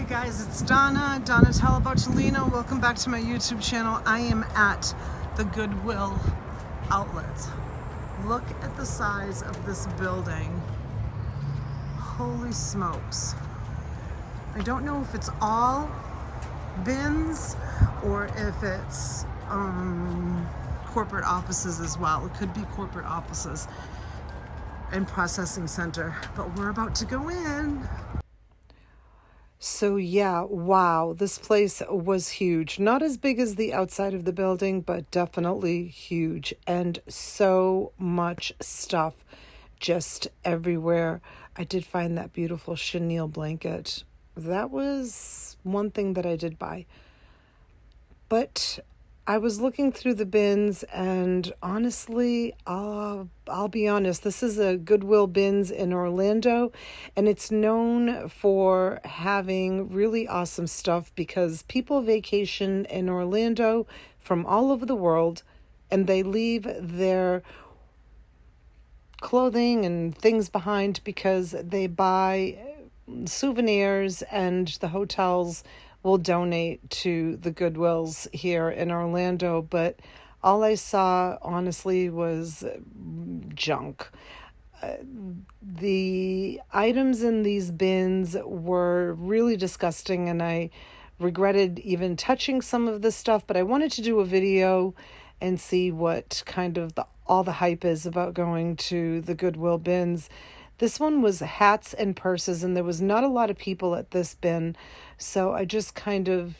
guys, it's Donna Talabocciolino. Welcome back to my YouTube channel. I am at the Goodwill outlet. Look at the size of this building. Holy smokes. I don't know if it's all bins or if it's corporate offices as well. It could be corporate offices and processing center, but we're about to go in. So yeah, wow, this place was huge. Not as big as the outside of the building, but definitely huge. And so much stuff just everywhere. I did find that beautiful chenille blanket. That was one thing that I did buy. But I was looking through the bins, and honestly, I'll be honest, this is a Goodwill bins in Orlando, and it's known for having really awesome stuff because people vacation in Orlando from all over the world, and they leave their clothing and things behind because they buy souvenirs, and the hotels will donate to the Goodwills here in Orlando. But all I saw, honestly, was junk. The items in these bins were really disgusting, and I regretted even touching some of this stuff, but I wanted to do a video and see what kind of all the hype is about going to the Goodwill bins. This one was hats and purses, and there was not a lot of people at this bin, so I just kind of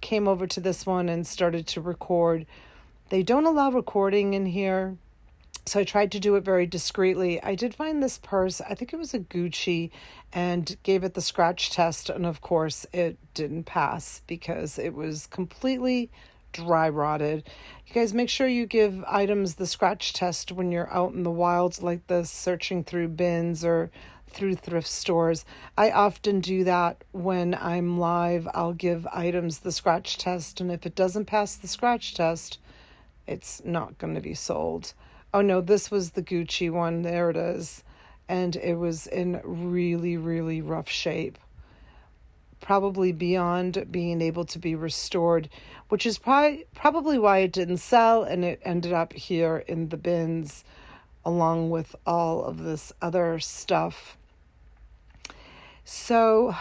came over to this one and started to record. They don't allow recording in here, so I tried to do it very discreetly. I did find this purse, I think it was a Gucci, and gave it the scratch test, and of course it didn't pass because it was completely dry rotted. You guys, make sure you give items the scratch test when you're out in the wilds like this, searching through bins or through thrift stores. I often do that when I'm live. I'll give items the scratch test, and if it doesn't pass the scratch test, it's not going to be sold. Oh no, this was the Gucci one. There it is. And it was in really, really rough shape. Probably beyond being able to be restored, which is probably why it didn't sell, and it ended up here in the bins along with all of this other stuff. So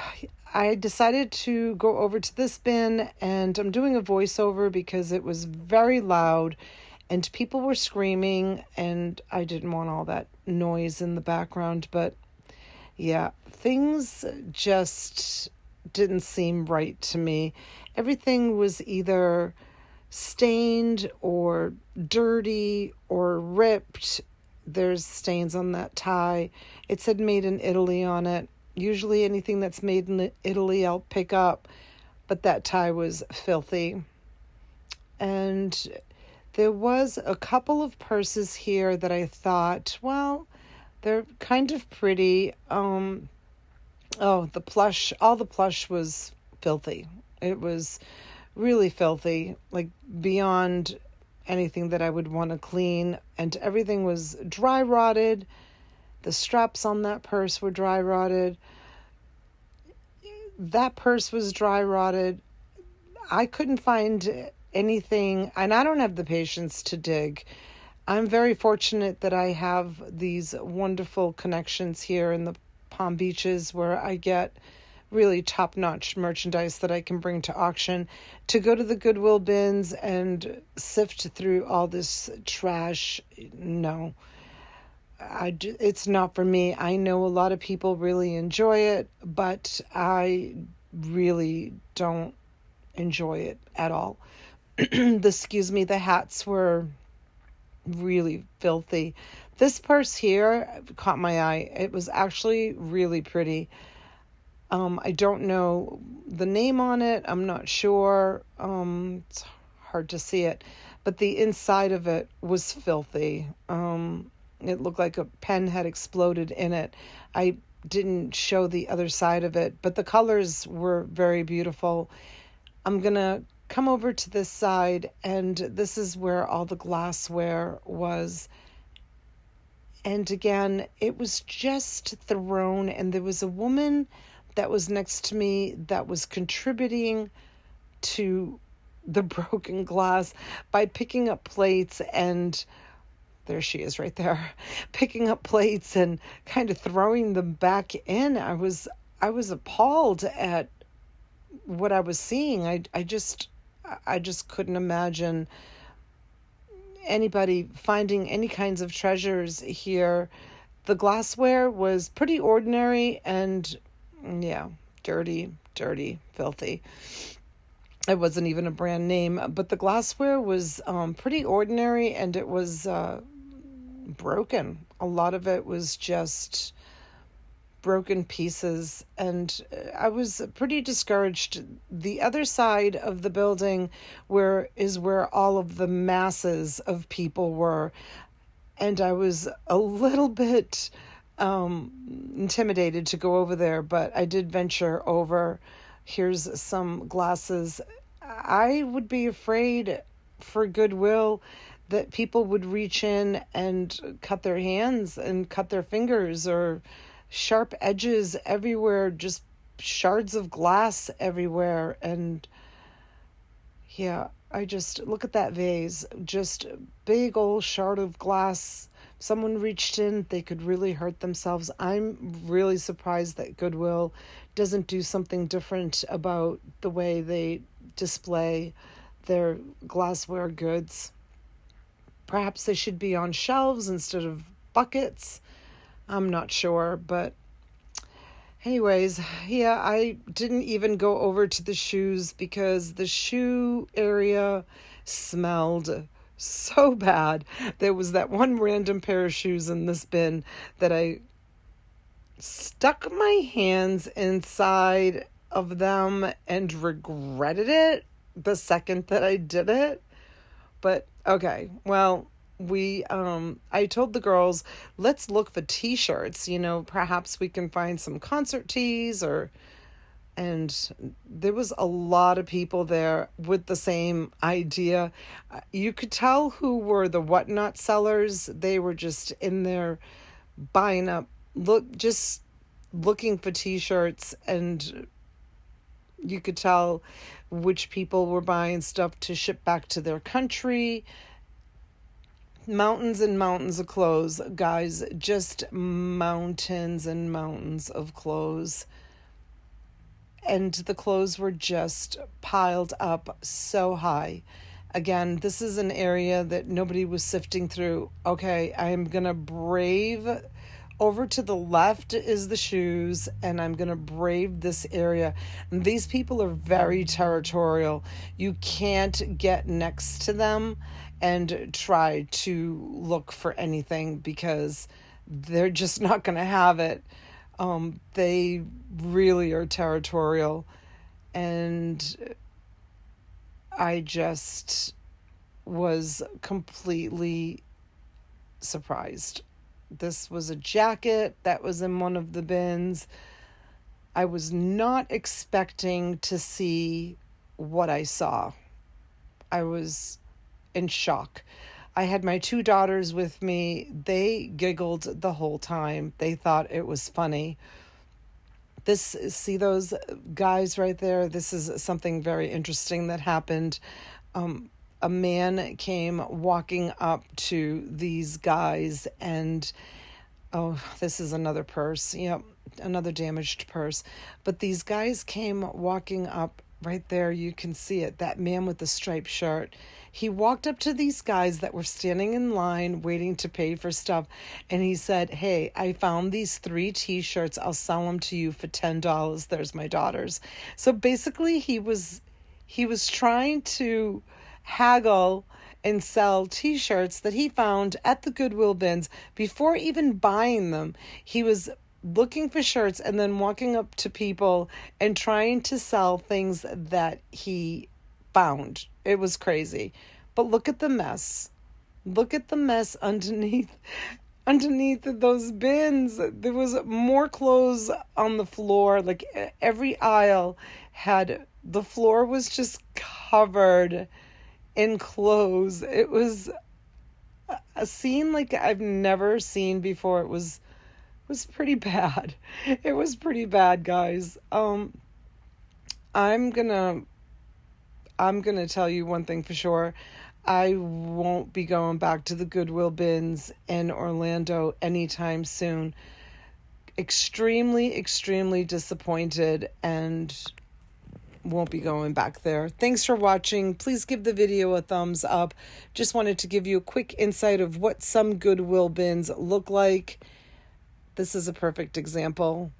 I decided to go over to this bin, and I'm doing a voiceover because it was very loud and people were screaming, and I didn't want all that noise in the background. But yeah, things just didn't seem right to me. Everything was either stained or dirty or ripped. There's stains on that tie. It said made in Italy on it. Usually anything that's made in Italy I'll pick up, but that tie was filthy. And there was a couple of purses here that I thought, well, they're kind of pretty. Oh, the plush, all the plush was filthy. It was really filthy, like beyond anything that I would want to clean. And everything was dry rotted. The straps on that purse were dry rotted. That purse was dry rotted. I couldn't find anything, and I don't have the patience to dig. I'm very fortunate that I have these wonderful connections here in the Palm Beaches where I get really top-notch merchandise that I can bring to auction. To go to the Goodwill bins and sift through all this trash, no. It's not for me. I know a lot of people really enjoy it, but I really don't enjoy it at all. The hats were really filthy. This purse here caught my eye. It was actually really pretty. I don't know the name on it. I'm not sure. It's hard to see it. But the inside of it was filthy. It looked like a pen had exploded in it. I didn't show the other side of it, but the colors were very beautiful. I'm going to come over to this side, and this is where all the glassware was. And again, it was just thrown, and there was a woman that was next to me that was contributing to the broken glass by picking up plates, and there she is right there, picking up plates and kind of throwing them back in. I was appalled at what I was seeing. I just couldn't imagine anybody finding any kinds of treasures here. The glassware was pretty ordinary and, yeah, dirty, filthy. It wasn't even a brand name, but the glassware was pretty ordinary, and it was broken. A lot of it was just broken pieces, and I was pretty discouraged. The other side of the building is where all of the masses of people were, and I was a little bit intimidated to go over there, but I did venture over. Here's some glasses. I would be afraid for Goodwill that people would reach in and cut their hands and cut their fingers, or sharp edges everywhere, just shards of glass everywhere. And yeah, I just look at that vase, just a big old shard of glass. If someone reached in, they could really hurt themselves. I'm really surprised that Goodwill doesn't do something different about the way they display their glassware goods. Perhaps they should be on shelves instead of buckets. I'm not sure, but anyways, yeah, I didn't even go over to the shoes because the shoe area smelled so bad. There was that one random pair of shoes in this bin that I stuck my hands inside of them and regretted it the second that I did it. But okay, well, I told the girls, let's look for t-shirts, perhaps we can find some concert tees, and there was a lot of people there with the same idea. You could tell who were the whatnot sellers. They were just in there buying up, just looking for t-shirts, and you could tell which people were buying stuff to ship back to their country. Mountains and mountains of clothes, guys, just mountains and mountains of clothes. And the clothes were just piled up so high. Again, this is an area that nobody was sifting through. Okay, I'm going to brave. Over to the left is the shoes, and I'm going to brave this area. And these people are very territorial. You can't get next to them and try to look for anything because they're just not going to have it. They really are territorial, and I just was completely surprised. This was a jacket that was in one of the bins. I was not expecting to see what I saw. I was in shock. I had my two daughters with me. They giggled the whole time. They thought it was funny. See those guys right there? This is something very interesting that happened. A man came walking up to these guys, and this is another purse. Yep, another damaged purse. But these guys came walking up right there. You can see it. That man with the striped shirt. He walked up to these guys that were standing in line waiting to pay for stuff, and he said, "Hey, I found these 3 t-shirts. I'll sell them to you for $10. There's my daughters." So basically he was trying to haggle and sell t-shirts that he found at the Goodwill bins before even buying them. He was looking for shirts and then walking up to people and trying to sell things that he found. It was crazy. But look at the mess. Look at the mess underneath those bins. There was more clothes on the floor. Like every aisle the floor was just covered in clothes. It was a scene like I've never seen before. It was was pretty bad. It was pretty bad, guys. I'm gonna tell you one thing for sure. I won't be going back to the Goodwill bins in Orlando anytime soon. Extremely, extremely disappointed and won't be going back there. Thanks for watching. Please give the video a thumbs up. Just wanted to give you a quick insight of what some Goodwill bins look like. This is a perfect example.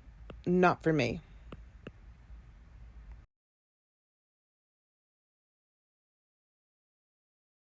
Not for me.